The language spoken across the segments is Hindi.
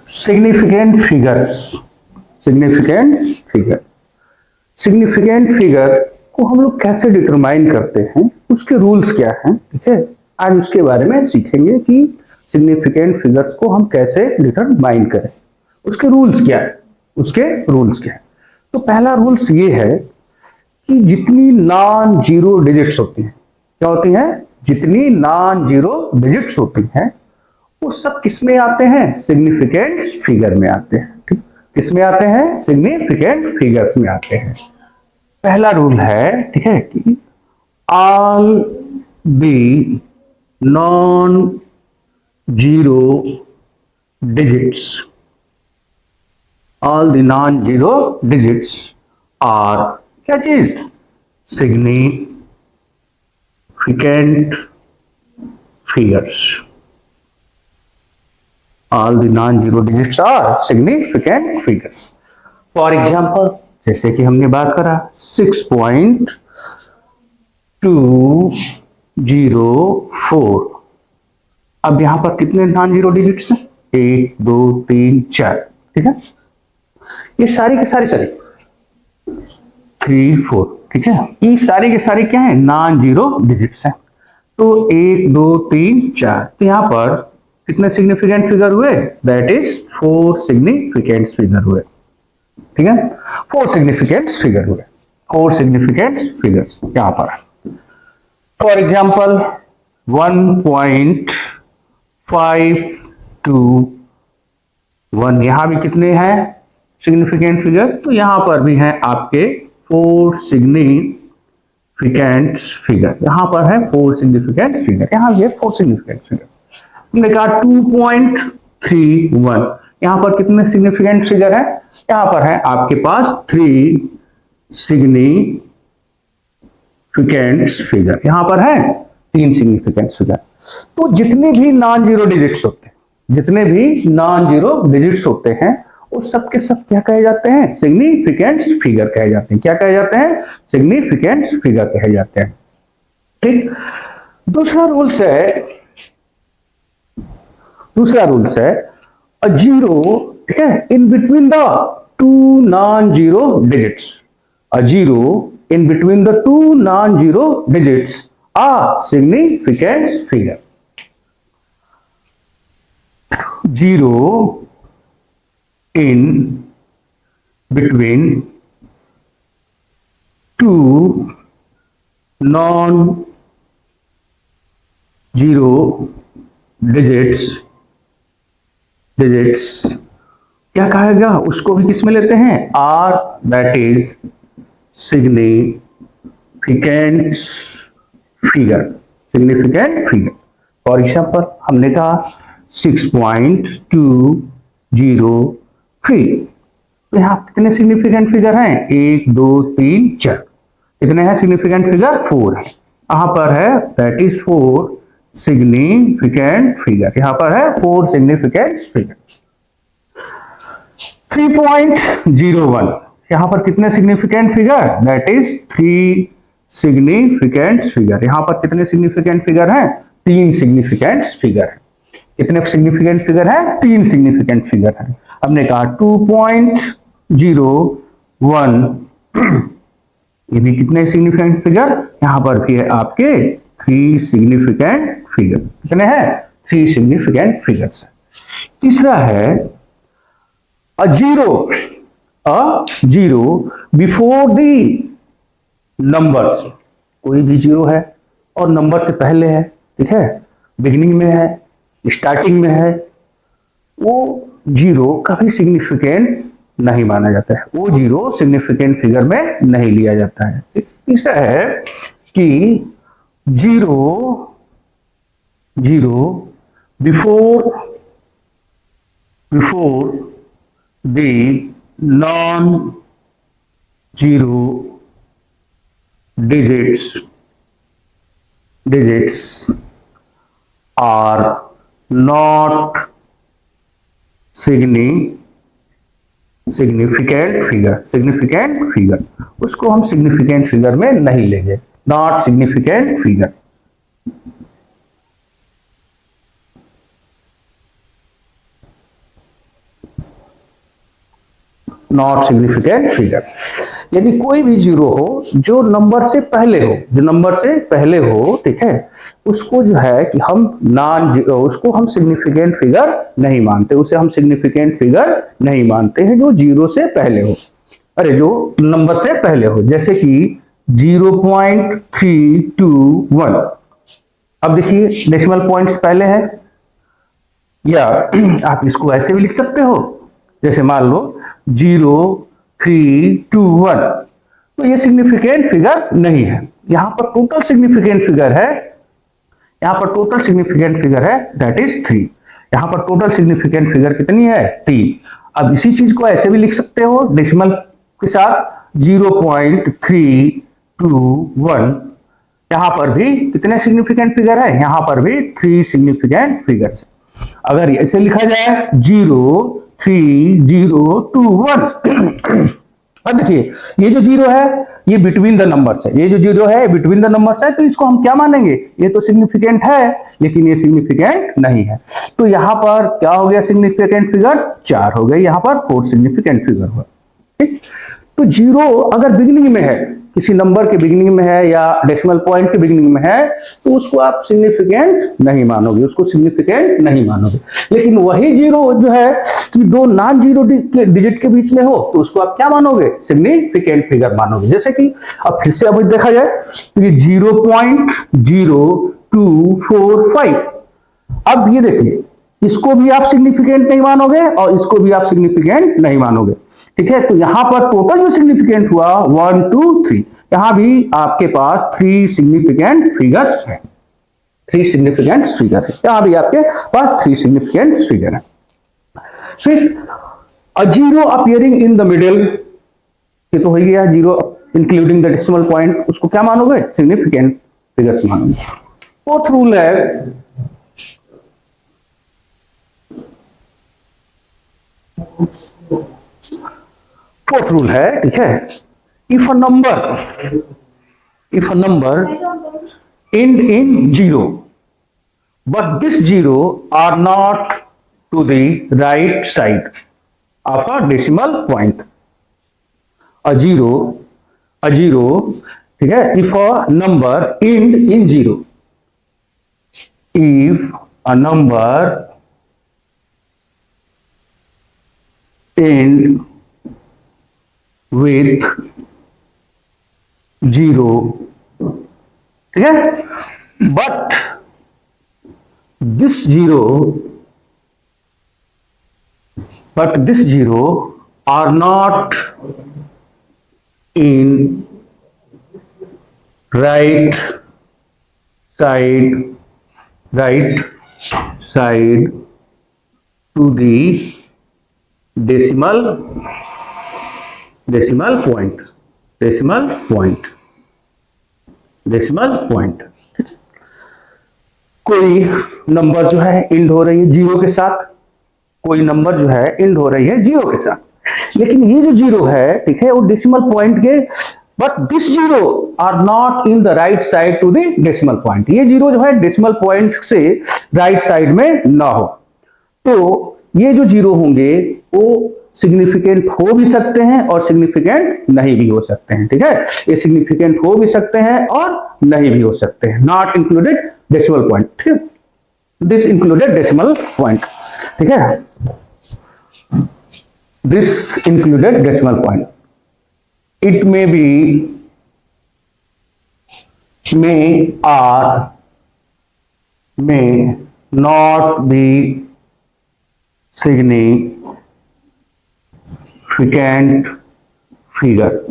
Significant figures, significant figure, significant figure को हम लोग कैसे डिटरमाइन करते हैं, उसके रूल्स क्या हैं, ठीक है। आज उसके बारे में सीखेंगे कि सिग्निफिकेंट फिगर्स को हम कैसे डिटरमाइन करें, उसके रूल्स क्या है, उसके रूल्स क्या है। तो पहला रूल्स ये है कि जितनी नॉन जीरो डिजिट्स होती हैं, क्या होती हैं, जितनी नॉन जीरो डिजिट्स होती हैं वो सब किस में आते हैं, सिग्निफिकेंट फिगर में आते हैं। ठीक, किस में आते हैं, सिग्निफिकेंट फिगर्स में आते हैं। पहला रूल है, ठीक है, कि all the non zero digits, all the non zero digits are क्या चीज, significant figures. All the non-zero digits are significant figures. For example, जैसे कि हमने बात करा 6.204। अब यहां पर कितने नॉन जीरो डिजिट्स हैं, 1 2 3 4, ठीक है। ये सारी की सारी 3 4, ठीक है, ये सारी के सारी क्या है, नॉन जीरो डिजिट्स हैं। तो 1 2 3 4, तो यहां पर कितने सिग्निफिकेंट फिगर हुए, दैट इज 4 सिग्निफिकेंट फिगर हुए, ठीक है, 4 सिग्निफिकेंट फिगर हुए, 4 सिग्निफिकेंट फिगर्स यहां पर। फॉर एग्जांपल 1.521, यहां भी कितने हैं सिग्निफिकेंट फिगर, तो यहां पर भी हैं आपके 4 सिग्निफिकेंट फिगर, यहां पर है 4 सिग्निफिकेंट फिगर, यहां भी है 4 सिग्निफिकेंट फिगर। हमने कहा 2.31, यहां पर कितने सिग्निफिकेंट फिगर है, यहां पर है आपके पास 3 सिग्निफिकेंट फिगर, यहां पर है 3 सिग्निफिकेंट फिगर। तो जितने भी नॉन जीरो डिजिट्स होते हैं, जितने भी नॉन जीरो डिजिट्स होते हैं वो सब के सब क्या कहे जाते हैं, सिग्निफिकेंट फिगर कहे जाते हैं। क्या कहे जाते हैं, सिग्निफिकेंट फिगर कहे जाते हैं। ठीक, दूसरा रूल्स है अ जीरो, ठीक है, in between the two non zero digits, a zero in between the two non zero digits are significant figure. Zero in between two non zero digits क्या कहेगा, उसको भी किस में लेते हैं, are, that is significant figure, significant figure. For example हमने कहा 6.203, तो यहां कितने सिग्निफिकेंट फिगर हैं, 1 2 3 4, कितने हैं सिग्निफिकेंट फिगर, 4 है, यहां पर है दैट इज 4 सिग्निफिकेंट फिगर, यहां पर है 4 सिग्निफिकेंट फिगर। 3.01, यहां पर कितने significant figure, that is 3 significant figure, यहां पर कितने सिग्निफिकेंट फिगर हैं, 3 सिग्निफिकेंट फिगर है। कितने सिग्निफिकेंट फिगर है, 3 सिग्निफिकेंट फिगर है। हमने कहा 2.01, ये भी कितने सिग्निफिकेंट फिगर, यहां पर भी है आपके 3 सिग्निफिकेंट फिगर, कितने हैं, 3 सिग्निफिकेंट फिगर्स। तीसरा है a zero before the numbers, कोई भी जीरो है और नंबर से पहले है, ठीक है, बिगिनिंग में है, स्टार्टिंग में है, वो जीरो कभी सिग्निफिकेंट नहीं माना जाता है, वो जीरो सिग्निफिकेंट फिगर में नहीं लिया जाता है। तीसरा है कि zero before the non zero digits are not significant figure, उसको हम सिग्निफिकेंट फिगर में नहीं लेंगे, not significant figure. Not significant figure. यदि कोई भी जीरो हो जो नंबर से पहले हो, जो नंबर से पहले हो, ठीक है, उसको जो है कि हम उसको हम सिग्निफिकेंट फिगर नहीं मानते, उसे हम सिग्निफिकेंट फिगर नहीं मानते हैं जो जीरो से पहले हो, अरे जो नंबर से पहले हो, जैसे कि 0.321। अब देखिए डेसिमल पॉइंट्स पहले है, या आप इसको ऐसे भी लिख सकते हो, जैसे मान लो 0.321, तो ये सिग्निफिकेंट फिगर नहीं है। यहां पर टोटल सिग्निफिकेंट फिगर है, यहां पर टोटल सिग्निफिकेंट फिगर है दैट इज 3। यहां पर टोटल सिग्निफिकेंट फिगर कितनी है? 3। अब इसी चीज को ऐसे भी लिख सकते हो डेसिमल के साथ 0.321। यहां पर भी कितने सिग्निफिकेंट फिगर है? यहां पर भी 3 सिग्निफिकेंट फिगर्स है। अगर ऐसे लिखा जाए 0.3021 अब देखिए ये जो जीरो है ये बिटवीन द नंबर्स है, ये जो जीरो है बिटवीन द नंबर्स है, तो इसको हम क्या मानेंगे? ये तो सिग्निफिकेंट है लेकिन ये सिग्निफिकेंट नहीं है। तो यहां पर क्या हो गया? सिग्निफिकेंट फिगर 4 हो गई, यहां पर 4 सिग्निफिकेंट फिगर हुआ। ठीक, तो जीरो अगर बिगिनिंग में है, किसी नंबर के बिगिनिंग में है या डेसिमल पॉइंट के बिगिनिंग में है, तो उसको आप सिग्निफिकेंट नहीं मानोगे, उसको सिग्निफिकेंट नहीं मानोगे। लेकिन वही जीरो जो है कि दो नॉन जीरो डिजिट के बीच में हो, तो उसको आप क्या मानोगे? सिग्निफिकेंट फिगर मानोगे। जैसे कि अब फिर से अब देखा जाए तो ये 0.0245। अब ये देखिए इसको भी आप सिग्निफिकेंट नहीं मानोगे और इसको भी आप सिग्निफिकेंट नहीं मानोगे। ठीक है, तो यहां पर टोटल जो सिग्निफिकेंट हुआ 1 2 3, यहां भी आपके पास 3 सिग्निफिकेंट फिगर्स हैं, 3 सिग्निफिकेंट फिगर है, यहां भी आपके पास 3 सिग्निफिकेंट फिगर है। फिर a zero appearing in the middle, ये तो हो गया zero including the decimal point, उसको क्या मानोगे? सिग्निफिकेंट फिगर्स मानोगे। फोर्थ रूल है, फोर्थ रूल है, ठीक है, if a number end in zero but this zero are not to the right side of a decimal point, a zero ठीक है, if a number end in zero, if a number end with zero, ठीक है, but this zero are not in right side to the decimal point. कोई नंबर जो है इंड हो रही है जीरो के साथ, कोई नंबर जो है इंड हो रही है जीरो के साथ, लेकिन ये जो जीरो है, ठीक है, वो डेसिमल पॉइंट के, but this zero are not in the right side to the decimal point, ये जीरो जो है डेसिमल पॉइंट से राइट साइड में ना हो, तो ये जो जीरो होंगे वो सिग्निफिकेंट हो भी सकते हैं और सिग्निफिकेंट नहीं भी हो सकते हैं। ठीक है, ये सिग्निफिकेंट हो भी सकते हैं और नहीं भी हो सकते हैं। नॉट इंक्लूडेड डेसिमल पॉइंट, ठीक है, दिस इंक्लूडेड डेसिमल पॉइंट, ठीक है, this included decimal point. It may be, may or may not be significant figure,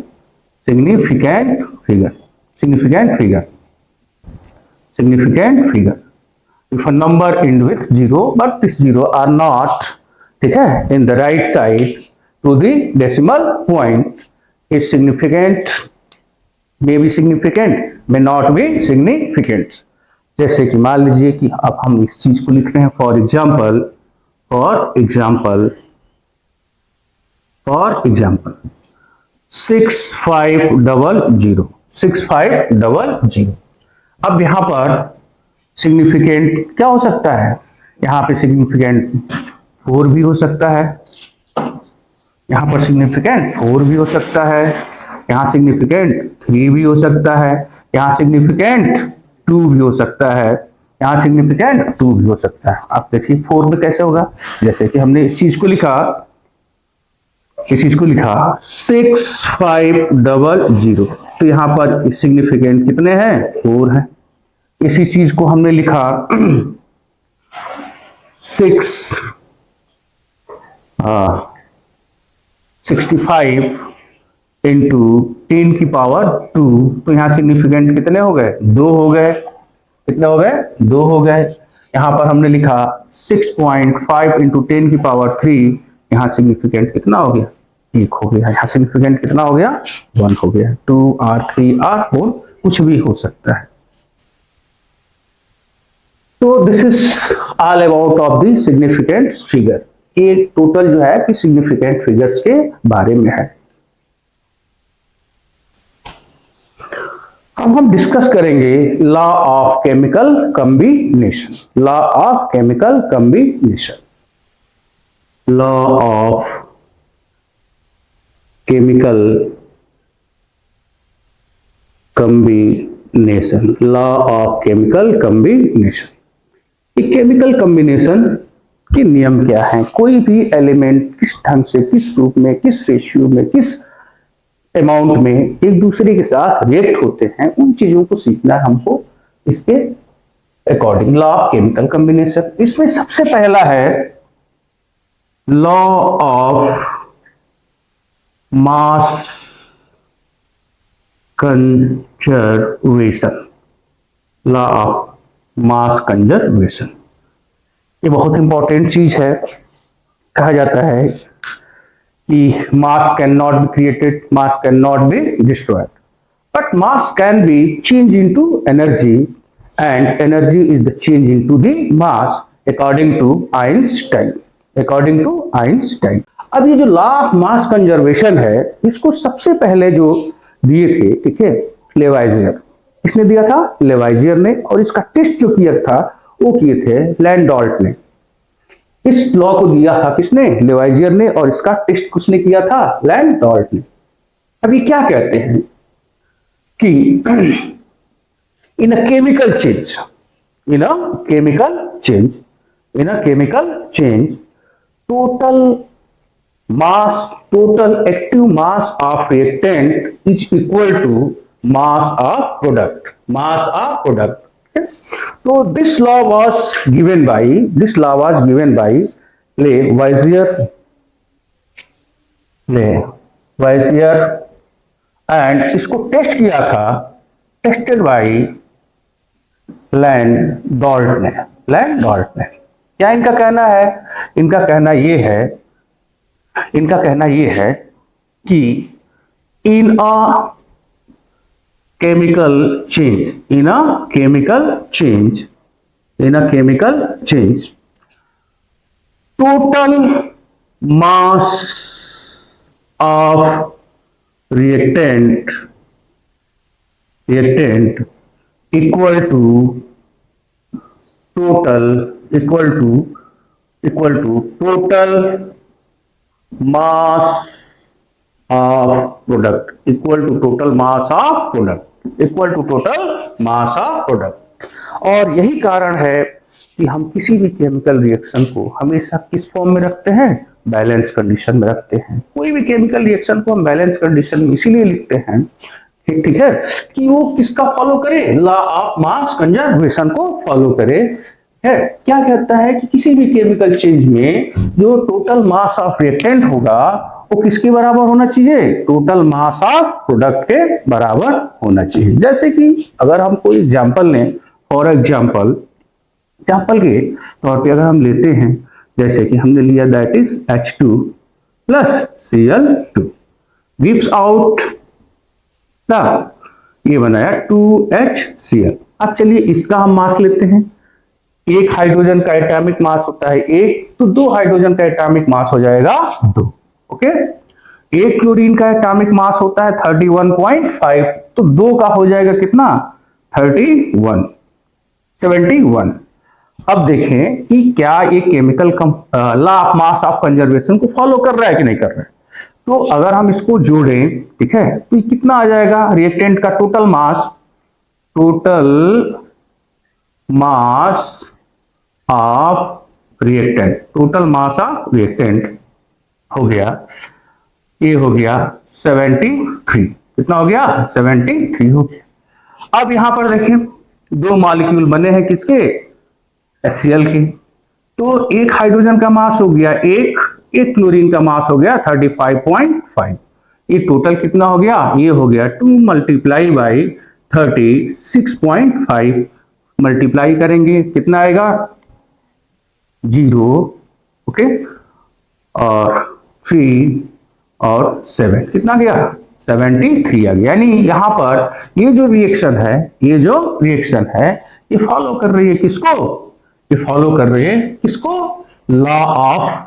if a number end with zero but this zero are not, ठीक है, in the right side to the decimal point, is significant, may be significant, may not be significant। जैसे कि मान लीजिए कि अब हम इस चीज को लिख रहे हैं, फॉर एग्जाम्पल 6500। अब यहां पर सिग्निफिकेंट क्या हो सकता है? यहां पे सिग्निफिकेंट 4 भी हो सकता है, यहाँ पर सिग्निफिकेंट 4 भी हो सकता है, यहाँ सिग्निफिकेंट 3 भी हो सकता है, यहाँ सिग्निफिकेंट 2 भी हो सकता है, यहाँ सिग्निफिकेंट 2 भी हो सकता है। आप देखिए 4 में कैसे होगा, जैसे कि हमने इस चीज को लिखा, 6500, तो यहाँ पर सिग्निफिकेंट कितने हैं, 4 हैं। इसी चीज को हमने लिखा 65 इंटू 10⁻², तो यहाँ सिग्निफिकेंट कितने हो गए, 2 हो गए। कितने हो गए, 2 हो गए। यहाँ पर हमने लिखा 6.5 इंटू 10⁻3, यहाँ सिग्निफिकेंट कितना हो गया, 1 हो गया। यहाँ सिग्निफिकेंट कितना हो गया, 1 हो गया। 2 और 3 और 4 कुछ भी हो सकता है। तो this is all about of the significant figure. ये टोटल जो है कि सिग्निफिकेंट फिगर्स के बारे में है। अब हम डिस्कस करेंगे law of chemical combination. Law of chemical combination, law of chemical combination, law of chemical combination. ये केमिकल कॉम्बिनेशन के नियम क्या हैं, कोई भी एलिमेंट किस ढंग से, किस रूप में, किस रेशियो में, किस अमाउंट में एक दूसरे के साथ रिएक्ट होते हैं, उन चीजों को सीखना हमको इसके according. Law of chemical combination, इसमें सबसे पहला है law of mass conservation, law of mass conservation. ये बहुत इंपॉर्टेंट चीज है। कहा जाता है कि mass can not be created, mass can not be destroyed, but mass can be change into energy and energy is the change into the mass according to Einstein, according to Einstein. अब ये जो लॉ ऑफ मास कंजर्वेशन है, इसको सबसे पहले जो दिए थे, ठीक है, लेवाइजियर। किसने दिया था, लेवाइजियर ने। और इसका टेस्ट जो किया था वो किए थे लैंडॉल्ट ने। इस लॉ को दिया था किसने, लेवाइजियर ने, और इसका टेस्ट किसने किया था, लैंडॉल्ट ने। अब ये क्या कहते हैं कि in a chemical change, in a chemical change, in a chemical change, total mass, total active mass of reactant is equal to mass of product, mass of product. Okay? So this law was given by Lavoisier and इसको टेस्ट किया था, टेस्टेड बाय लैंडॉल्ट ने। क्या इनका कहना है, इनका कहना ये है कि in a chemical change total mass of reactant equal to total mass of product, equal to total mass of product। और यही कारण है कि हम किसी भी केमिकल रिएक्शन को हमेशा किस फॉर्म में रखते हैं, बैलेंस कंडीशन में रखते हैं। कोई भी केमिकल रिएक्शन को हम बैलेंस कंडीशन में इसीलिए लिखते हैं, ठीक है, कि वो किसका फॉलो करे, लॉ ऑफ मास कंजर्वेशन को फॉलो करे। है क्या कहता है कि किसी भी केमिकल चेंज में जो टोटल मास ऑफ रिएक्टेंट होगा वो किसके बराबर होना चाहिए, टोटल मास ऑफ प्रोडक्ट के बराबर होना चाहिए। जैसे कि अगर हम कोई एग्जांपल लें, फॉर एग्जांपल के तौर पे अगर हम लेते हैं, जैसे कि हमने लिया that is H2 plus Cl2 gives out the, ये बनाया 2HCl। अब चलिए इसका हम मास लेते हैं। एक हाइड्रोजन का एटॉमिक मास होता है 1, तो 2 हाइड्रोजन का एटॉमिक मास हो जाएगा 2। ओके, एक क्लोरीन का एटॉमिक मास होता है 31.5, तो 2 का हो जाएगा कितना, 71। अब देखें कि क्या ये chemical law of mass of conservation को फॉलो कर रहा है कि नहीं कर रहा है। तो अगर हम इसको जोड़ें, ठीक है, तो ये कितना आ जाएगा रिएक्टेंट का total mass of reactant, total mass of reactant हो गया, ये हो गया 73। कितना हो गया 73 हो गया। अब यहां पर देखें दो मॉलिक्यूल बने हैं किसके, HCl के। तो एक हाइड्रोजन का मास हो गया एक क्लोरीन का मास हो गया 35.5। ये टोटल कितना हो गया, ये हो गया 2 मल्टीप्लाई बाई 36.5, मल्टीप्लाई करेंगे कितना आएगा 0, ओके, और 3 और 7 कितना गया 73 आ गया। यानी यहां पर ये जो रिएक्शन है ये फॉलो कर रही है किसको, ये फॉलो कर रही है किसको, लॉ ऑफ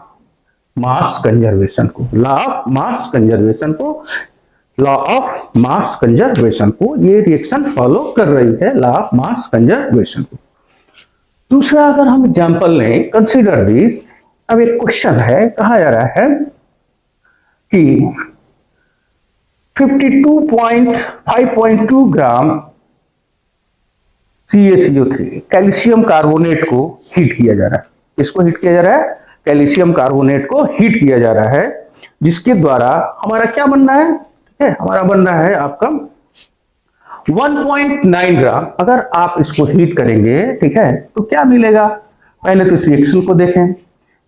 मास कंजर्वेशन को, लॉ ऑफ मास कंजर्वेशन को ये रिएक्शन फॉलो कर रही है, लॉ ऑफ मास कंजर्वेशन को। दूसरा अगर हम एग्जांपल लें, कंसीडर दिस, अब एक क्वेश्चन है, कहा जा रहा है कि 5.2 ग्राम CaCO3 कैल्शियम कार्बोनेट को हीट किया जा रहा है। इसको हीट किया जा रहा है, कैल्शियम कार्बोनेट को हीट किया जा रहा है, जिसके द्वारा हमारा क्या बनना है, ठीक है, हमारा बनना है आपका 1.9 ग्राम। अगर आप इसको हीट करेंगे, ठीक है, तो क्या मिलेगा, पहले तो इस रिएक्शन को देखें।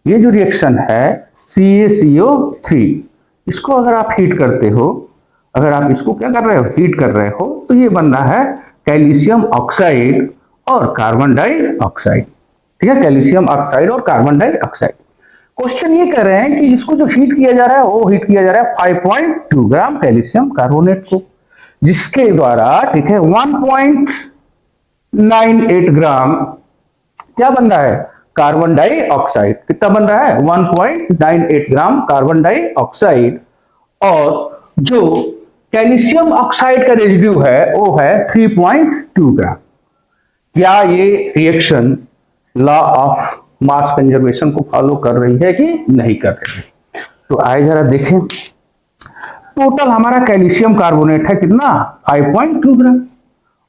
ये जो रिएक्शन है CaCO3, इसको अगर आप हीट करते हो, अगर आप इसको क्या कर रहे हो, हीट कर रहे हो, तो ये बनना है कैल्शियम ऑक्साइड और कार्बन डाइऑक्साइड, ठीक है, कैल्शियम ऑक्साइड और कार्बन डाइऑक्साइड। क्वेश्चन ये कर रहे हैं कि इसको जो हीट किया जा रहा है वो हीट किया जा रहा है 5.2 ग्राम कैल्शियम कार्बोनेट को, जिसके द्वारा, ठीक है, 1.98 ग्राम क्या बन रहा है, कार्बन डाइऑक्साइड। कितना बन रहा है 1.98 ग्राम कार्बन डाइऑक्साइड, और जो कैल्शियम ऑक्साइड का रेजिड्यू है वो है 3.2 ग्राम। क्या ये reaction law of mass conservation को फॉलो कर रही है कि नहीं कर रही है? तो आइए जरा देखें, टोटल हमारा कैल्शियम कार्बोनेट है कितना 5.2 ग्राम,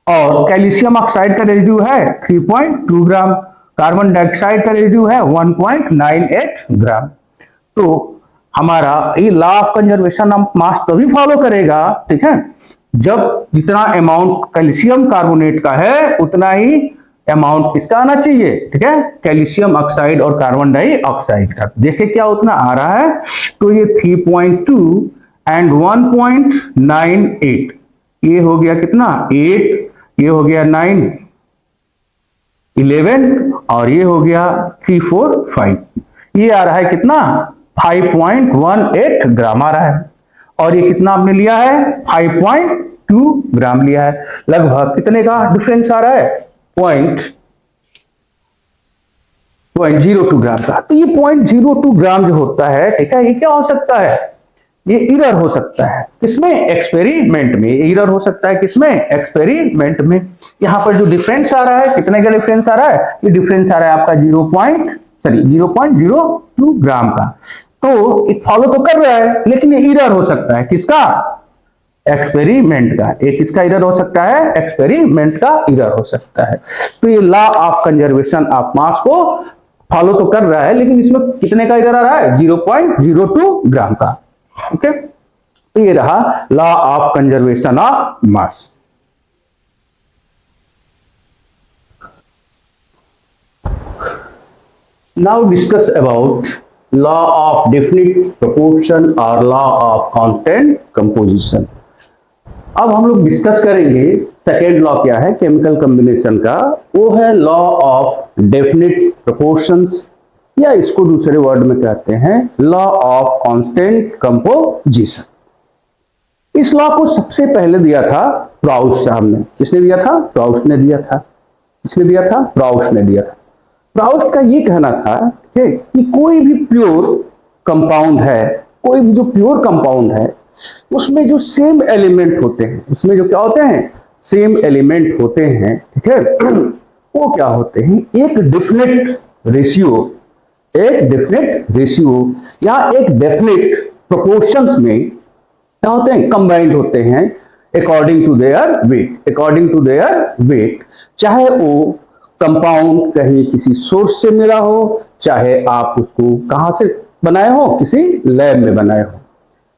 और कैल्शियम ऑक्साइड का रेजिड्यू है 3.2 ग्राम, कार्बन डाइऑक्साइड का रेजिड्यू है 1.98 ग्राम। तो हमारा ये law of conservation of mass तभी फॉलो करेगा, ठीक है, जब जितना अमाउंट कैल्शियम कार्बोनेट का है उतना ही अमाउंट किसका आना चाहिए, ठीक है, कैल्शियम ऑक्साइड और कार्बन डाइऑक्साइड का। देखे क्या उतना आ रहा है, तो ये 3.2 एंड 1.98, ये हो गया कितना 8, ये हो गया 9, 11, और ये हो गया 3, 4, 5, ये आ रहा है कितना 5.18 ग्राम आ रहा है, और ये कितना आपने लिया है 5.2 ग्राम लिया है। लगभग कितने का डिफरेंस आ रहा है 0.02 ग्राम का। तो ये 0.02 ग्राम जो होता है, ठीक है, ये क्या हो सकता है, ये एरर हो सकता है किसमें, एक्सपेरिमेंट में। एरर हो सकता है किसमें, एक्सपेरिमेंट में। यहां पर जो डिफरेंस आ रहा है, कितने का डिफरेंस आ रहा है, ये डिफरेंस आ रहा है आपका 0.02 ग्राम का। तो एक फॉलो तो कर रहा है, लेकिन ये एरर हो सकता है किसका, एक्सपेरिमेंट का। एक किसका एरर हो सकता है, एक्सपेरिमेंट का एरर हो सकता है। तो ये law of conservation of mass को फॉलो तो कर रहा है, लेकिन इसमें कितने का एरर आ रहा है 0.02 ग्राम का। ओके, तो ये रहा law of conservation of mass. Now discuss about law of definite proportion or law of constant composition. अब हम लोग डिस्कस करेंगे सेकेंड लॉ क्या है केमिकल कॉम्बिनेशन का, वो है लॉ ऑफ डेफिनिट प्रोपोर्शंस, या इसको दूसरे वर्ड में कहते हैं लॉ ऑफ कांस्टेंट कंपोजिशन। इस लॉ को सबसे पहले दिया था प्राउस्ट साहब ने। किसने दिया था, प्राउस्ट ने दिया था। किसने दिया था, प्राउस्ट ने दिया था। प्राउस्ट का ये कहना था कि कोई भी प्योर कंपाउंड है, कोई भी जो प्योर कंपाउंड है, उसमें जो सेम एलिमेंट होते हैं, उसमें जो क्या होते हैं, सेम एलिमेंट होते हैं, ठीक है, वो क्या होते हैं, एक डेफिनेट रेशियो या एक डेफिनेट प्रोपोर्शंस में क्या होते हैं, कंबाइंड होते हैं according to their weight, according to their weight. चाहे वो कंपाउंड कहीं किसी सोर्स से मिला हो, चाहे आप उसको कहां से बनाए हो, किसी लैब में बनाए हो।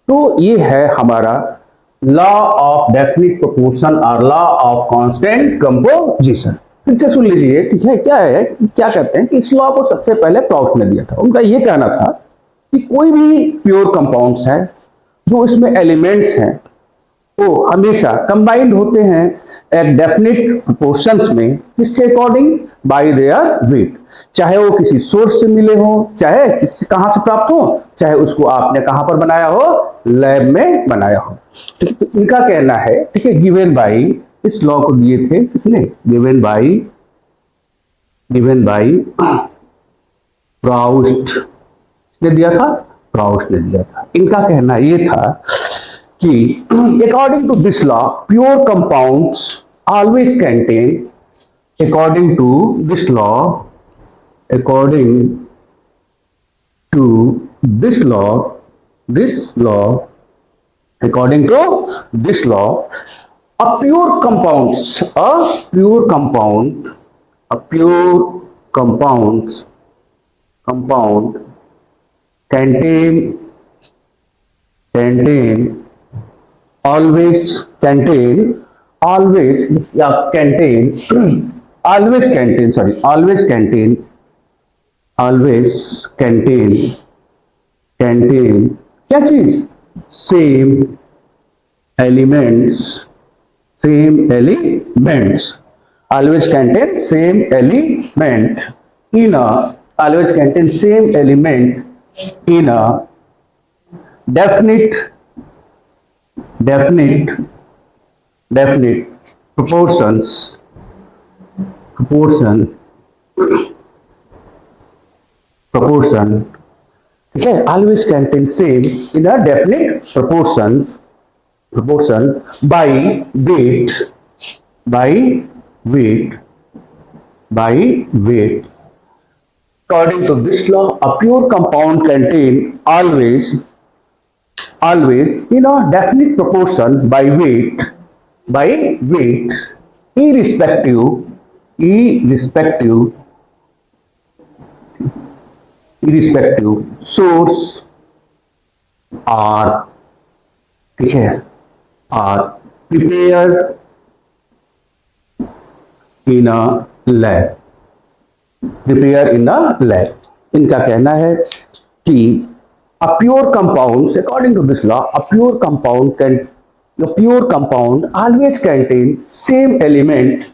तो ये है हमारा लॉ ऑफ डेफिनिट प्रोपोर्शन और लॉ ऑफ कांस्टेंट कंपोजिशन। फिर से सुन लीजिए, ठीक है। क्या कहते हैं कि इस लॉ को सबसे पहले प्राउस्ट ने दिया था। उनका ये कहना था कि कोई भी प्योर कंपाउंड्स है जो इसमें एलिमेंट्स हैं वो हमेशा कंबाइंड होते हैं एक डेफिनिट प्रोपोर्शंस में, किसके अकॉर्डिंग, बाय देयर वेट। चाहे वो किसी सोर्स से मिले हो, चाहे किसी कहां से प्राप्त हो, चाहे उसको आपने कहां पर बनाया हो, लैब में बनाया हो। तो इनका कहना है, ठीक है, गिवन बाय, इस लॉ को दिए थे किसने, गिवन बाय प्राउस्ट ने दिया था, प्राउस्ट ने दिया था। इनका कहना यह था कि according to this law pure compounds always contain, according to this law, according to this law, according to this law, a pure compound contain always contain क्या चीज, same elements, always contain same element in a definite proportion, ठीक है, always contain same in a definite proportion by weight. According to this law, a pure compound contain always in a definite proportion by weight, irrespective source are, ठीक है, are prepared in a lab, इनका कहना है कि a pure compound, according to this law, a pure compound always contain same element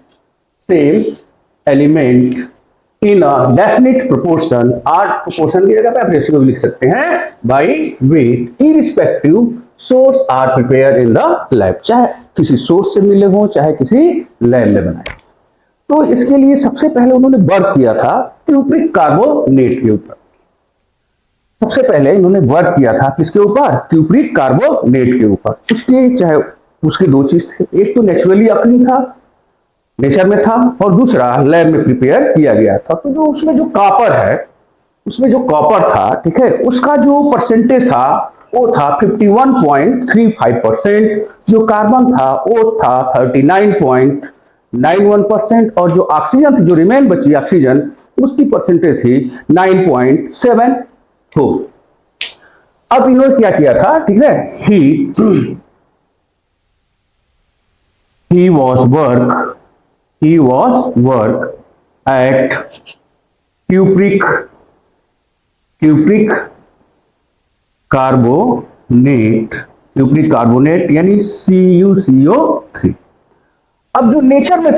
in a definite proportion, और proportion की जगह पे आप रेशियो लिख सकते हैं, by weight, irrespective source are prepared in the lab, चाहे किसी सोर्स से मिले हो, चाहे किसी लैब में बनाए। तो इसके लिए सबसे पहले उन्होंने वर्क किया था क्यूप्रिक कार्बोनेट के ऊपर। सबसे पहले इन्होंने वर्क किया था किसके ऊपर, क्यूप्रिक कार्बोनेट के ऊपर। उसके चाहे उसके दो चीज थे, एक तो नेचुरली अकरिंग था, नेचर में था, और दूसरा लैब में प्रिपेयर किया गया था। तो जो उसमें जो कॉपर था, ठीक है, उसका जो परसेंटेज था वो था 51.35%, जो कार्बन था वो था 39.91%, और जो ऑक्सीजन, जो रिमेन बची ऑक्सीजन, उसकी परसेंटेज थी 9.74। अब इन्होंने क्या किया था, ठीक है, he was work at cupric carbonate यानी CuCO3। अब जो नेचर में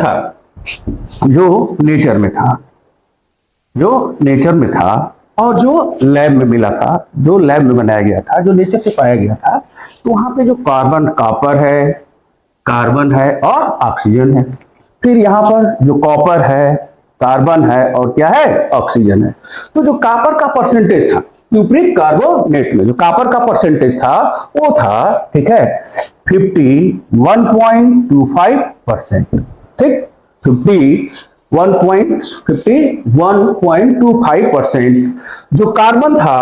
था और जो लैब में मिला था, जो लैब में बनाया गया था, जो नेचर से पाया गया था, तो वहां पे जो कार्बन है और ऑक्सीजन है। फिर यहाँ पर जो कॉपर है, कार्बन है और क्या है, ऑक्सीजन है। तो जो कॉपर का परसेंटेज था क्यूप्रिक कार्बोनेट में, जो कॉपर का परसेंटेज था वो था, ठीक है, 51.25%, ठीक, 51.25%। जो कार्बन था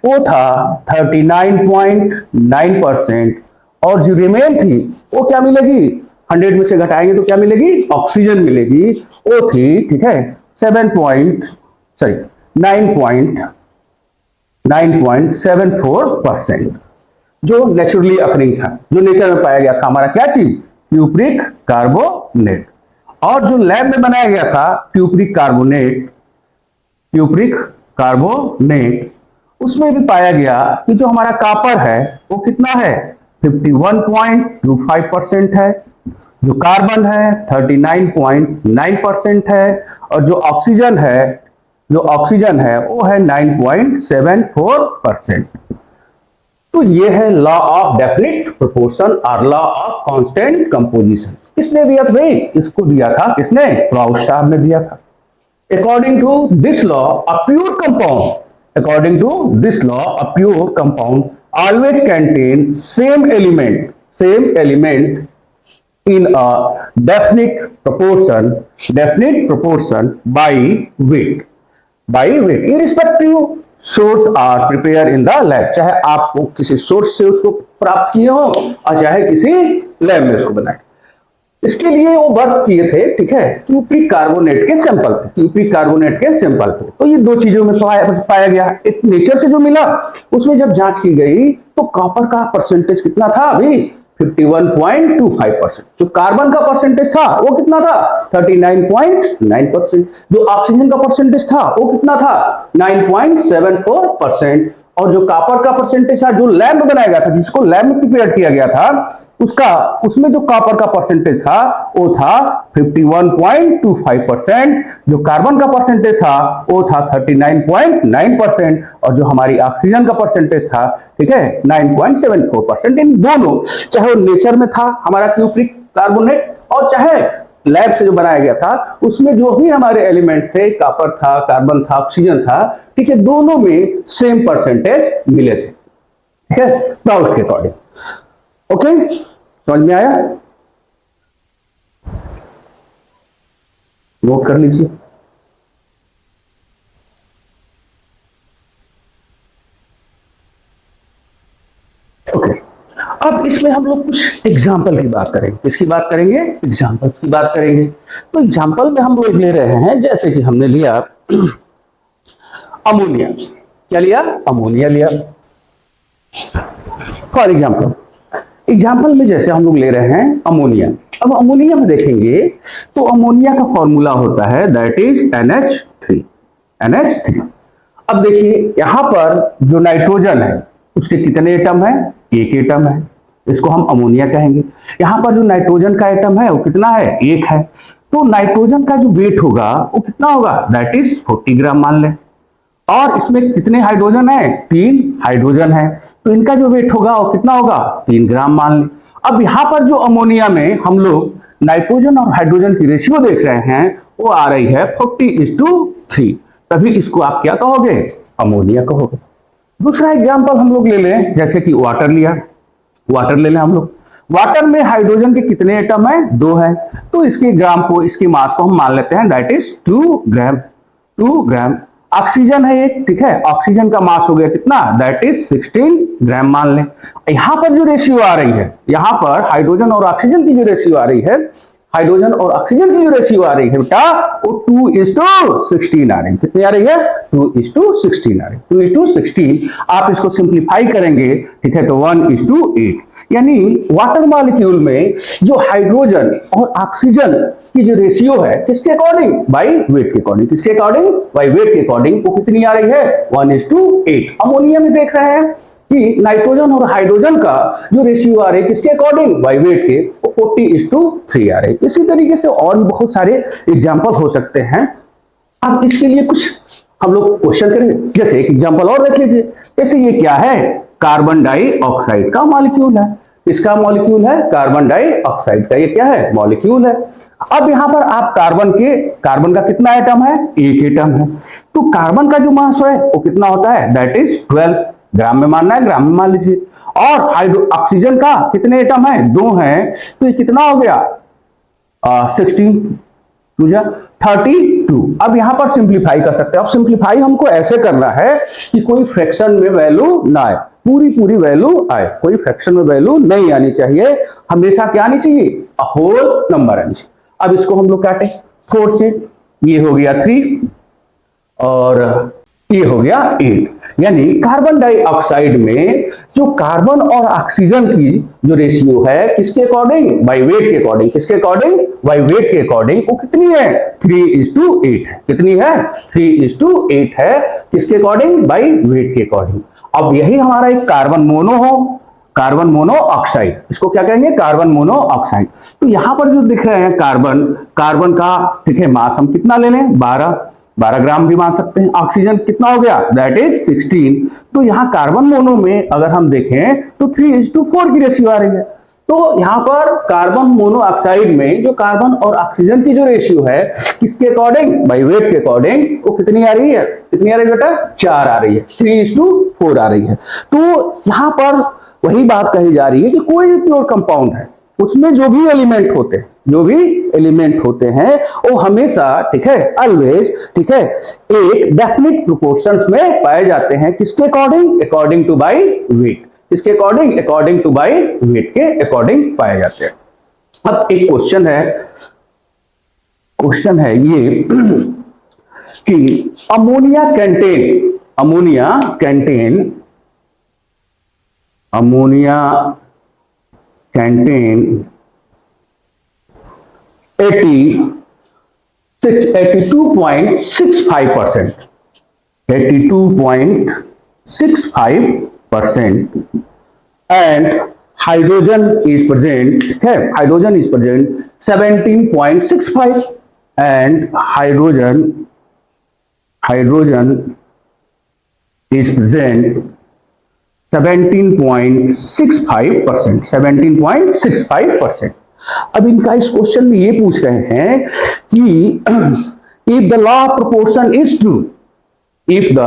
वो था 39.9%, और जो रिमेन थी वो क्या मिलेगी, 100 में से घटाएंगे तो क्या मिलेगी, ऑक्सीजन मिलेगी, वो थी, ठीक है, 9.74%, जो नेचुरली अकरिंग था, जो नेचर में पाया गया था हमारा क्या चीज, क्यूप्रिक कार्बोनेट। और जो लैब में बनाया गया था क्यूप्रिक कार्बोनेट, उसमें भी पाया गया कि जो हमारा कॉपर है वो कितना है, 51.25% है, जो कार्बन है 39.9% है, और जो ऑक्सीजन है वो है 9.74%। तो ये है लॉ ऑफ डेफिनिट प्रोपोर्शन और लॉ ऑफ कांस्टेंट कंपोजिशन। किसने दिया था भाई, इसको दिया था किसने, प्राउड साहब ने दिया था। According to this law, a pure compound always contain same element in a definite proportion by weight, irrespective source are prepared in the lab। चाहे आप किसी सोर्स से उसको प्राप्त किए हो और चाहे किसी लैब में उसको बनाए। इसके लिए वो वर्क किए थे, ठीक है, क्यूप्रिक कार्बोनेट के सैंपल थे। तो ये दो चीजों में पाया गया, एक नेचर से जो मिला, उसमें जब जांच की गई तो कॉपर का परसेंटेज कितना था अभी, 51.25%। जो कार्बन का परसेंटेज था वो कितना था, 39.9%। जो ऑक्सीजन का परसेंटेज था वो कितना था, 9.74%। और जो कॉपर का परसेंटेज था, जो लैब में बनाया गया था, जिसको लैब में प्रिपेयर किया गया था, उसमें जो कॉपर का परसेंटेज था वो था 51.25%। जो कार्बन का परसेंटेज था वो था 39.9%, और जो हमारी ऑक्सीजन का परसेंटेज था, ठीक है, 9.74%। इन दोनों, चाहे वो नेचर में था हमारा क्यूप्रिक कार्बोनेट, और चाहे लैब से जो बनाया गया था, उसमें जो भी हमारे एलिमेंट थे, कॉपर था, कार्बन था, ऑक्सीजन था, ठीक है, दोनों में सेम परसेंटेज मिले थे, ठीक है, प्राउड के अकॉर्डिंग। ओके, समझ में आया, नोट कर लीजिए। ओके, अब इसमें हम लोग कुछ एग्जाम्पल की बात करेंगे। किसकी बात करेंगे, एग्जाम्पल की बात करेंगे। तो एग्जाम्पल में हम लोग ले रहे हैं, जैसे कि हमने लिया अमोनिया। क्या लिया, अमोनिया लिया। फॉर एग्जाम्पल में जैसे हम लोग ले रहे हैं अमोनिया। अब अमोनिया में देखेंगे तो अमोनिया का फॉर्मूला होता है दैट इज NH3। अब देखिए यहां पर जो नाइट्रोजन है उसके कितने एटम है, एक एटम है, इसको हम अमोनिया कहेंगे। यहां पर जो नाइट्रोजन का एटम है वो कितना है, एक है। तो नाइट्रोजन का जो वेट होगा वो कितना होगा, दैट इज 40 ग्राम मान लें। और इसमें कितने हाइड्रोजन है, 3 हाइड्रोजन है, तो इनका जो वेट होगा वो कितना होगा, 3 ग्राम मान लें। अब यहां पर जो अमोनिया में हम लोग नाइट्रोजन और हाइड्रोजन की रेशियो देख रहे हैं वो आ रही है 40:3, तभी इसको आप क्या कहोगे, अमोनिया कहोगे। दूसरा एग्जाम्पल हम लोग ले लें, जैसे कि वाटर लिया, वाटर ले लें हम लोग। वाटर में हाइड्रोजन के कितने एटम है, 2 है, तो इसके ग्राम को, इसकी मास को हम मान लेते हैं दैट इज 2 ग्राम। ऑक्सीजन है एक, ठीक है, ऑक्सीजन का मास हो गया कितना, दैट इज 16 ग्राम मान लें। यहां पर जो रेशियो आ रही है, यहां पर हाइड्रोजन और ऑक्सीजन की जो रेशियो आ रही है, हाइड्रोजन और ऑक्सीजन की जो रेशियो आ रही है बेटा, वो 2:16 आ रही है। कितनी आ रही है, 2:16 आ रही है। 2:16 आप इसको सिंप्लीफाई करेंगे, ठीक है, तो 1:8। यानी वाटर मॉलिक्यूल में जो हाइड्रोजन और ऑक्सीजन की जो रेशियो है, किसके अकॉर्डिंग, बाय वेट के अकॉर्डिंग। किसके अकॉर्डिंग, बाय वेट के अकॉर्डिंग, वो कितनी आ रही है, 1:8। अमोनिया में देख रहे हैं कि नाइट्रोजन और हाइड्रोजन का जो रेशियो आ रही है किसके अकॉर्डिंग, बाय वेट के, वो 40:3 आ रही है। इसी तरीके से और भी बहुत सारे एग्जाम्पल हो सकते हैं। अब इसके लिए कुछ हम लोग क्वेश्चन करेंगे, जैसे एक एग्जाम्पल और देख लीजिए। जैसे ये क्या है, कार्बन डाइऑक्साइड का मॉलिक्यूल है। इसका मॉलिक्यूल है कार्बन डाइऑक्साइड का, ये क्या है, मॉलिक्यूल है। अब यहां पर आप कार्बन का कितना एटम है, एक एटम है, तो कार्बन का जो मास है वो कितना होता है, दैट इज 12 ग्राम में मानना है, ग्राम में मान लीजिए। और ऑक्सीजन का कितने एटम है, 2 है, तो ये कितना हो गया, 16 32 2। अब यहां पर सिंप्लीफाई कर सकते हैं। अब सिंप्लीफाई हमको ऐसे करना है कि कोई फ्रैक्शन में वैल्यू ना आए, पूरी पूरी वैल्यू आए, कोई फ्रैक्शन में वैल्यू नहीं आनी चाहिए, हमेशा क्या आनी चाहिए, अ होल नंबर आनी चाहिए। अब इसको हम लोग काटें 4 से, ये हो गया 3 और ये हो गया 8। यानी कार्बन डाइऑक्साइड में जो कार्बन और ऑक्सीजन की जो रेशियो है किसके अकॉर्डिंग, बाय वेट के अकॉर्डिंग, किसके अकॉर्डिंग, बाय वेट के अकॉर्डिंग, वो कितनी है, 3:8 है। कितनी है, 3:8 है, किसके अकॉर्डिंग, बाय वेट के अकॉर्डिंग। अब यही हमारा एक कार्बन मोनो हो, कार्बन मोनो ऑक्साइड, इसको क्या कहेंगे, कार्बन मोनो ऑक्साइड। तो यहां पर जो दिख रहे हैं कार्बन, कार्बन का ठीक है मास हम कितना ले लें, 12 ग्राम भी मान सकते हैं। ऑक्सीजन कितना हो गया, दैट इज 16। तो यहाँ कार्बन मोनो में अगर हम देखें तो 3:4 की रेशियो आ रही है। तो यहाँ पर कार्बन मोनो ऑक्साइड में जो कार्बन और ऑक्सीजन की जो रेशियो है किसके अकॉर्डिंग, बाय वेट के अकॉर्डिंग, वो कितनी आ रही है, कितनी आ रही है बेटा, 4 आ रही है, 3:4 आ रही है। तो यहाँ पर वही बात कही जा रही है कि कोई भी प्योर कंपाउंड है उसमें जो भी एलिमेंट होते हैं, जो भी एलिमेंट होते हैं वो हमेशा ठीक है, ऑलवेज ठीक है, एक डेफिनिट प्रोपोर्शंस में पाए जाते हैं। किसके according, according to by weight, किसके according, according to by weight के अकॉर्डिंग पाए जाते हैं। अब एक क्वेश्चन है ये कि ammonia contain 82.65% and hydrogen is present, okay, hydrogen is present 17.65 and hydrogen is present 17.65%। अब इनका इस क्वेश्चन में ये पूछ रहे हैं कि if the law of proportion is true, if the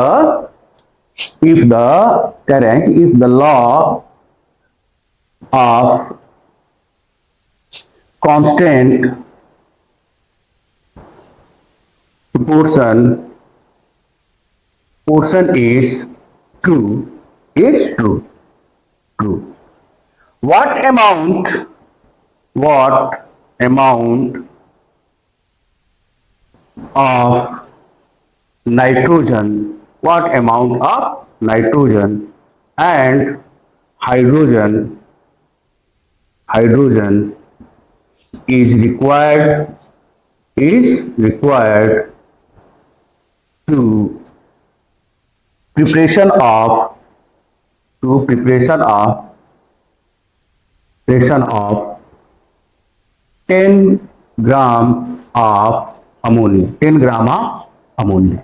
current, if the law of constant proportion is true, what amount of nitrogen and hydrogen is required to preparation of 10 gram of ammonia, 10 gram of ammonia.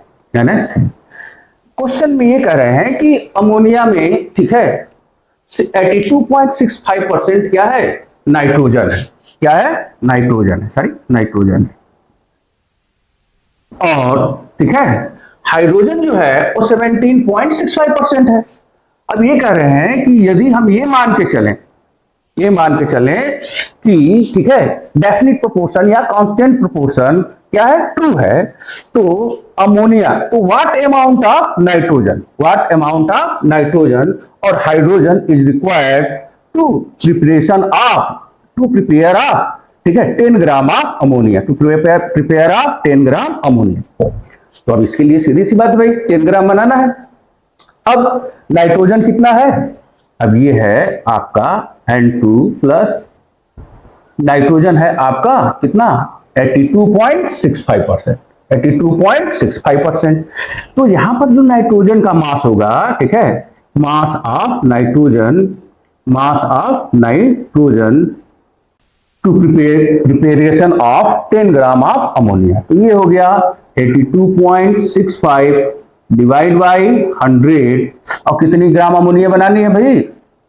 Question में ये कह रहे हैं कि अमोनिया में ठीक है 82.65% क्या है, नाइट्रोजन है, क्या है, नाइट्रोजन है, और ठीक है हाइड्रोजन जो है वो 17.65% है। अब ये कह रहे हैं कि यदि हम ये मान के चलें कि ठीक है डेफिनिट प्रोपोर्शन या कांस्टेंट प्रोपोर्शन क्या है, ट्रू है, तो अमोनिया, तो व्हाट अमाउंट ऑफ नाइट्रोजन और hydrogen is required to prepare of ठीक है 10 gram of ammonia, to prepare of 10 gram ammonia. तो अब इसके लिए सीधी सी बात भाई 10 ग्राम बनाना है। अब नाइट्रोजन कितना है, अब ये है आपका N2 प्लस नाइट्रोजन है आपका कितना 82.65%। तो यहां पर जो नाइट्रोजन का मास होगा ठीक है, mass of nitrogen to preparation of 10 gram of ammonia, तो ये हो गया 82.65 डिवाइड बाई 100। और कितनी ग्राम अमोनिया बनानी है भाई,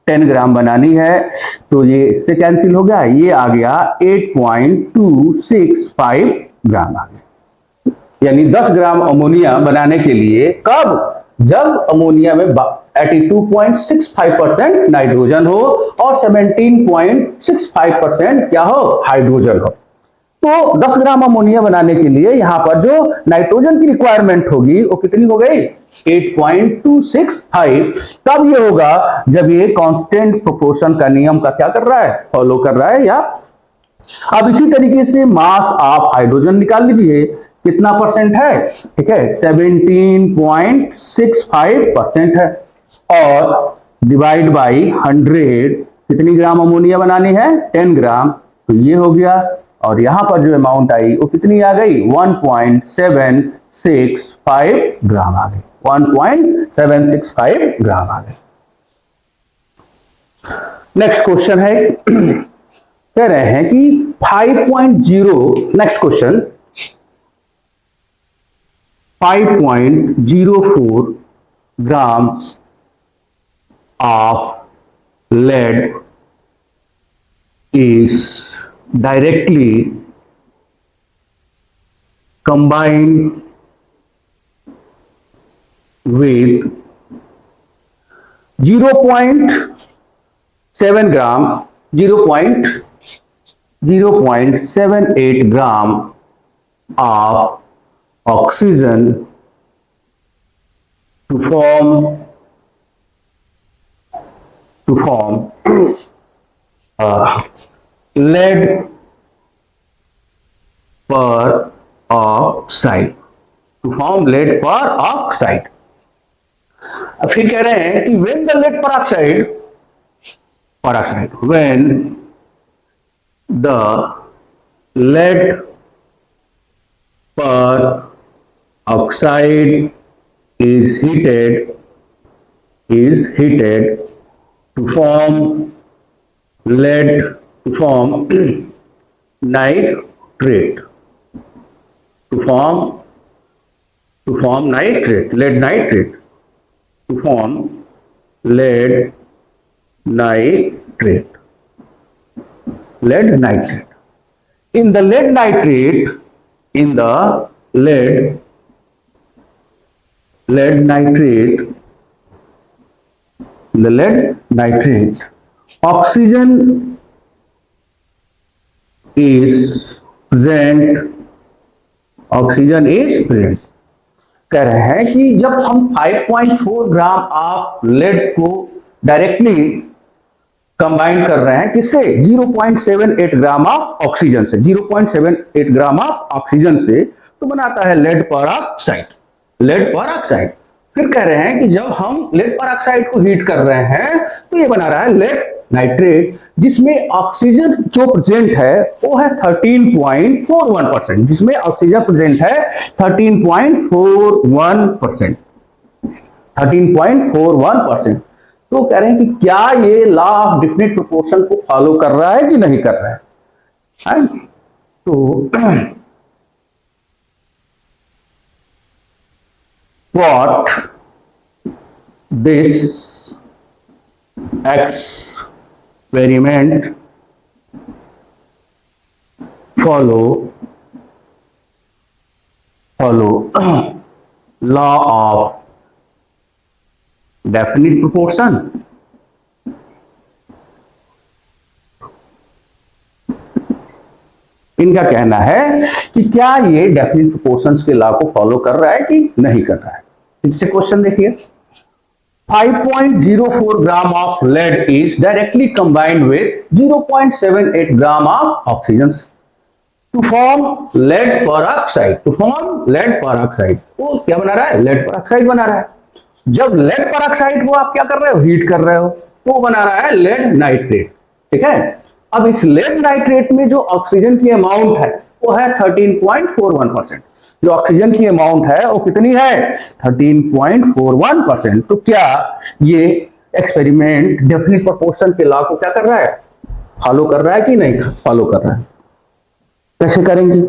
10 ग्राम बनानी है, तो ये इससे कैंसिल हो गया, ये आ गया 8.265 ग्राम आ गया। यानी 10 ग्राम अमोनिया बनाने के लिए कब, जब अमोनिया में 82.65% नाइट्रोजन हो और 17.65% क्या हो, हाइड्रोजन हो। तो 10 ग्राम अमोनिया बनाने के लिए यहां पर जो नाइट्रोजन की रिक्वायरमेंट होगी वो कितनी हो गई? 8.265। तब ये होगा जब ये कांस्टेंट प्रोपोर्शन का नियम का क्या कर रहा है? फॉलो कर रहा है। या अब इसी तरीके से मास ऑफ हाइड्रोजन निकाल लीजिए, कितना परसेंट है? ठीक है, 17.65% है। और डिवाइड बाई 100, कितनी ग्राम अमोनिया बनानी है? 10 ग्राम। तो ये हो गया, और यहां पर जो अमाउंट आई वो कितनी आ गई? 1.765 ग्राम आ गई। 1.765 ग्राम आ गई। नेक्स्ट क्वेश्चन है, कह रहे हैं कि 5.0, next question, 5.04 gram of lead is directly combined with 0.7 gram, 0.78 gram of oxygen to form lead peroxide, to form lead peroxide। अब फिर कह रहे हैं कि when the lead peroxide, when the lead peroxide is heated to form nitrate, to form nitrate, lead nitrate, to form lead nitrate, in the lead nitrate, oxygen is present। कह रहे हैं कि जब हम 5.4 ग्राम ऑफ लेड को डायरेक्टली कंबाइन कर रहे हैं, किससे? 0.78 ग्राम ऑफ ऑक्सीजन से, 0.78 ग्राम ऑफ ऑक्सीजन से, तो बनाता है लेड पेरोक्साइड। फिर कह रहे हैं कि जब हम लेड पेरोक्साइड को हीट कर रहे हैं तो ये बना रहा है लेड नाइट्रेट, जिसमें ऑक्सीजन जो प्रेजेंट है वो है 13.41%, जिसमें ऑक्सीजन प्रेजेंट है 13.41%। तो कह रहे हैं कि क्या ये लॉ ऑफ डेफिनेट प्रोपोर्शन को फॉलो कर रहा है कि नहीं कर रहा है? तो what this experiment follow law of definite proportion। इनका कहना है कि क्या ये डेफिनेट प्रोपोर्शंस के लॉ को फॉलो कर रहा है कि नहीं कर रहा है। इससे क्वेश्चन देखिए, 5.04 gram of lead is directly combined with 0.78 gram of oxygen to form lead peroxide. वो क्या बना रहा है? लेड पेरोक्साइड बना रहा है। जब लेड पेरोक्साइड को आप क्या कर रहे हो? हीट कर रहे हो, तो बना रहा है लेड नाइट्रेट। ठीक है, अब इस लेड नाइट्रेट में जो ऑक्सीजन की अमाउंट है वो है 13.41%। जो ऑक्सीजन की अमाउंट है वो कितनी है? 13.41%। तो क्या ये एक्सपेरिमेंट डेफिनेट प्रोपोर्शन के लॉ को क्या कर रहा है? फॉलो कर रहा है कि नहीं फॉलो कर रहा है? कैसे करेंगे?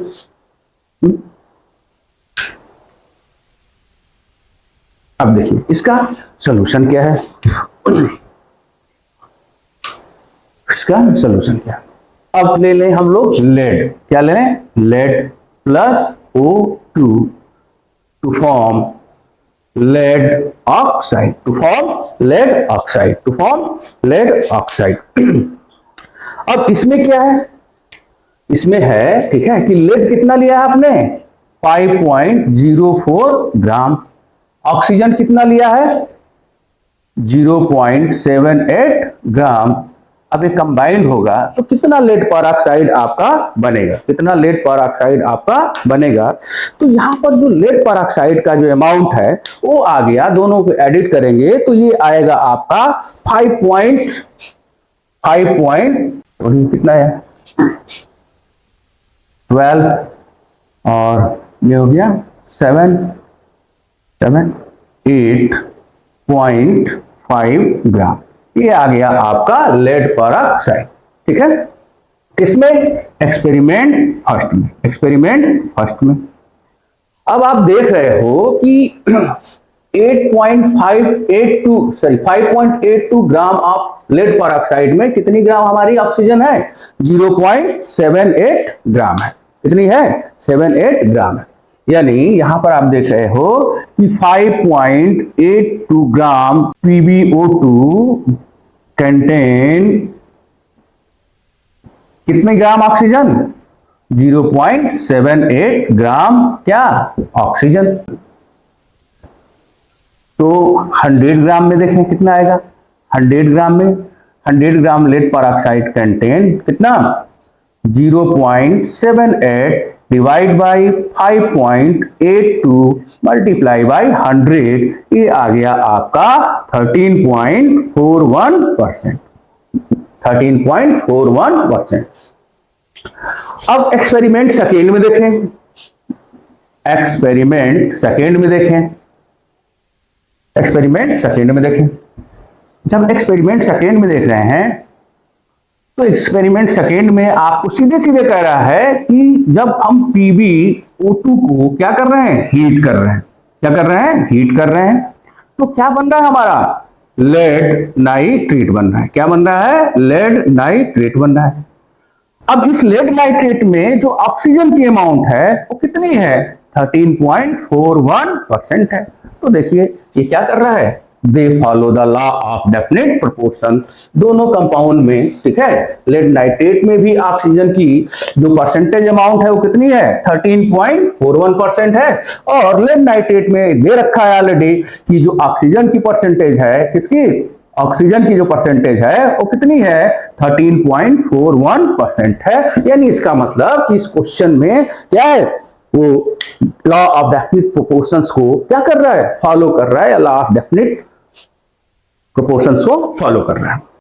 अब देखिए इसका सॉल्यूशन क्या है। अब ले लें हम लोग लेड। क्या ले लें? Lead plus O2 to form lead oxide, अब इसमें क्या है? इसमें है, ठीक है, कि लेड कितना लिया है आपने 5.04 ग्राम, ऑक्सीजन कितना लिया है 0.78 ग्राम। अब ये कंबाइंड होगा तो कितना लेड पर ऑक्साइड आपका बनेगा, कितना लेड पर ऑक्साइड आपका बनेगा। तो यहां पर जो लेड पर ऑक्साइड का जो अमाउंट है वो आ गया, दोनों को एडिट करेंगे तो ये आएगा आपका 5.5 कितना है 12 और ये हो गया 8.5 ग्राम। ये आ गया आपका लेड पर ऑक्साइड, ठीक है। किसमें एक्सपेरिमेंट फर्स्ट में, एक्सपेरिमेंट फर्स्ट में। अब आप देख रहे हो कि 5.82 ग्राम ऑफ लेड पर ऑक्साइड में कितनी ग्राम हमारी ऑक्सीजन है 0.78 ग्राम है। कितनी है 78 ग्राम है। यानी यहां पर आप देख रहे हो कि 5.82 ग्राम PbO2 कंटेन कितने ग्राम ऑक्सीजन 0.78 ग्राम क्या ऑक्सीजन। तो 100 ग्राम में देखें कितना आएगा, 100 ग्राम में 100 ग्राम लेड पर ऑक्साइड कंटेन कितना 0.78 डिवाइड बाई 5.82 मल्टीप्लाई बाई 100, ये आ गया आपका 13.41%, 13.41%। अब एक्सपेरिमेंट सेकेंड में देखें, एक्सपेरिमेंट सेकेंड में देखें, एक्सपेरिमेंट सेकेंड में देखें। जब एक्सपेरिमेंट सेकेंड में देख रहे हैं तो एक्सपेरिमेंट सेकेंड में आपको सीधे सीधे कह रहा है कि जब हम PbO2 को क्या कर रहे हैं हीट कर रहे हैं, क्या कर रहे हैं हीट कर रहे हैं, तो क्या बन रहा है हमारा लेड नाइट्रेट बन रहा है। क्या बन रहा है लेड नाइट्रेट बन रहा है। अब इस लेड नाइट्रेट में जो ऑक्सीजन की अमाउंट है वो कितनी है 13.41% है। तो देखिए ये क्या कर रहा है, they follow the law of definite proportion. दोनों कंपाउंड में, ठीक है, लेड नाइट्रेट में भी ऑक्सीजन की जो परसेंटेज अमाउंट है वो कितनी है 13.41% है, और लेड नाइट्रेट में दे रखा है ऑलरेडी कि जो ऑक्सीजन की परसेंटेज है, किसकी ऑक्सीजन की जो परसेंटेज है वो कितनी है 13.41% है। यानी इसका मतलब कि इस क्वेश्चन में क्या है वो लॉ ऑफ डेफिनिट प्रोपोर्शंस को क्या कर रहा है फॉलो कर रहा है, लॉ ऑफ डेफिनिट प्रोपोर्शंस को फॉलो कर रहा है।